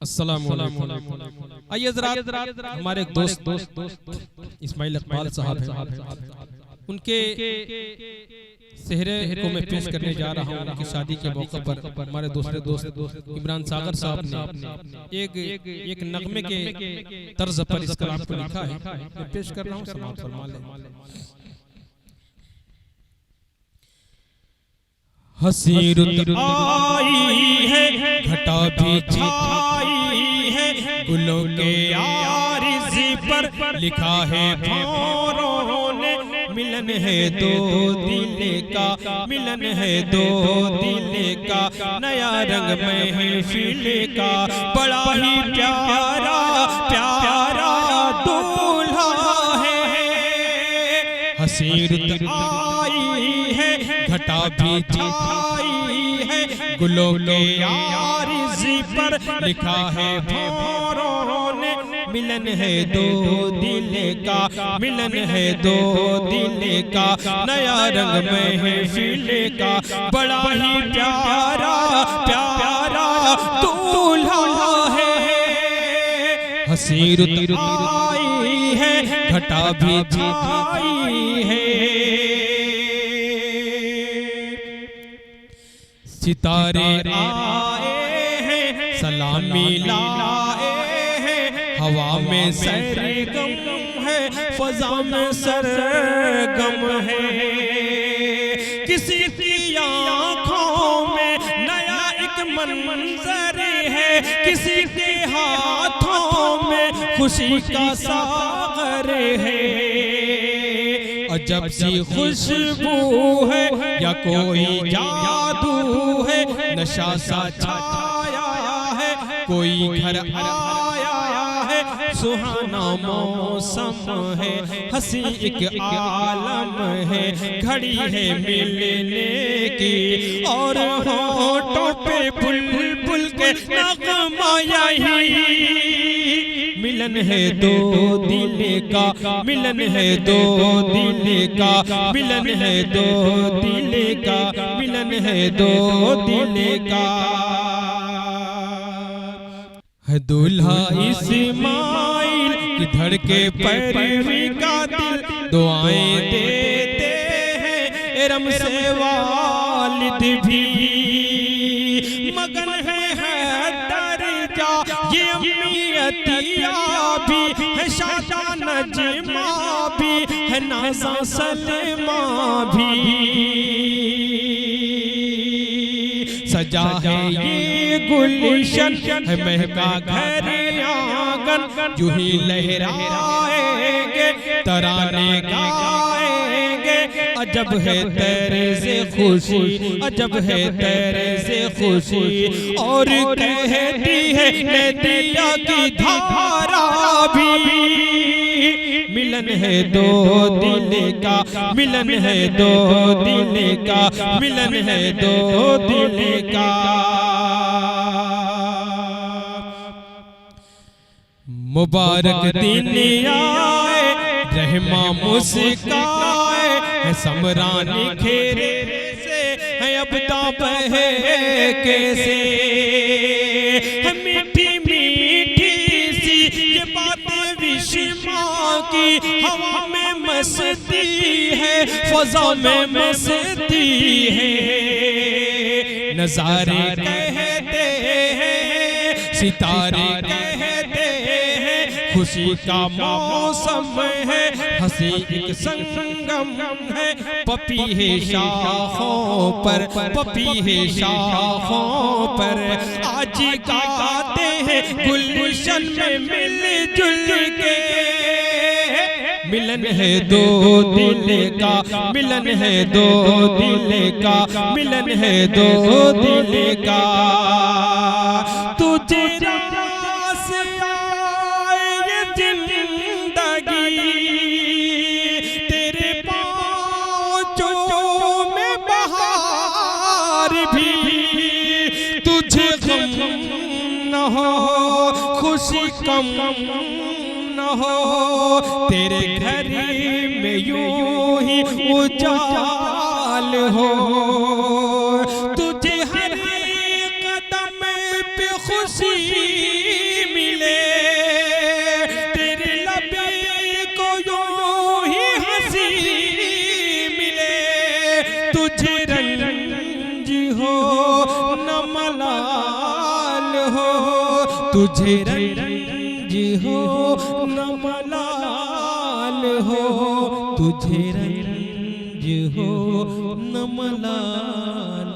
अस्सलाम वालेकुम। आइए जरा हमारे एक दोस्त इस्माइल इकबाल साहब हैं, उनके सेहरे को मैं पेश करने जा रहा हूँ। उनकी शादी के मौके पर हमारे दूसरे दोस्त इमरान सागर साहब ने एक नगमे के तर्ज पर इस कलाम को लिखा है, मैं पेश कर रहा हूँ, समाअत फरमा लें। हंसी रुत आई है, घटा भी छाई है, गुलों के आरिज़ पर लिखा है भौरों ने, मिलन है दो दिले का, मिलन है दो दिले का, नया रंग महफिल का, बड़ा ही प्यारा प्यारा दूल्हा है। हंसी रुत आई है, घटा भी छाई है, गुलों के आरिज़ पर लिखा है भौरों ने, मिलन है दो दिले का, मिलन है दो दिले का, नया रंग महफिल का, बड़ा ही प्यारा प्यारा दूल्हा है। हंसी रुत आई है, घटा भी छाई है, सितारे आए हैं, सलामी लाए हैं, हवा में सरगम है, फजा में सरगम है, किसी की आँखों में नया एक मंजर है, किसी के हाथों में खुशी का सागर है, अजब सी खुशबू है या कोई जादू है, नशा सा छाया है, कोई घर आया है, सुहाना मौसम है, हंसी एक आलम है, घड़ी है मिलने की, और होठों पे बुलबुल के नगमा यही, मिलन है दो दिले का, मिलन है दो दिले का, मिलन है दो दिले का, मिलन है दो दिले का। है दूल्हा इस्माइल की धड़के पैरवी का दिल, दुआएं देते हैं रम से वालिद भी, मगन है दर्जा ये अम्मी अतिया भी है, शादा नजमा भी है, नाज़ा सलमा भी, सजा है ये गुलशन है, महका घर आंगन, यूं ही लहराएंगे तराने गाएंगे, अजब है तेरे से खुशी, अजब है तेरे से खुशी, और कहती है नदिया की धारा भी, मिलन है दो दिले का, मिलन है दो दिले का, मिलन है दो दिले का। मुबारक दिन आए, रहमा मुस्काए, है समरानी खेरे से, है अबदा बहे कैसे, है मीठी मीठी सी ये बातें विश्मा की, हवा में मस्ती है, फजा में मस्ती है, नजारे कहते हैं, सितारे कहते हैं, खुशी का मौसम है, हंसी एक संगम है, पपी है शाखों पर, पपी है शाखों पर, आज गाते हैं गुलशन में मिलजुल के, मिलन है दो दिले का, मिलन है दो दिले का, मिलन है दो दिले का, तुझे रास आए ये जिंदगी, तेरे पाँचों में बहार भी, तुझे गम न हो खुशी कम न हो, तेरे घर में यूं ही उजाल हो, तुझे हर कदम पे खुशी तुझे रंज हो न मलाल हो, तुझे रंज हो न मलाल हो, तुझे रंज हो न मलाल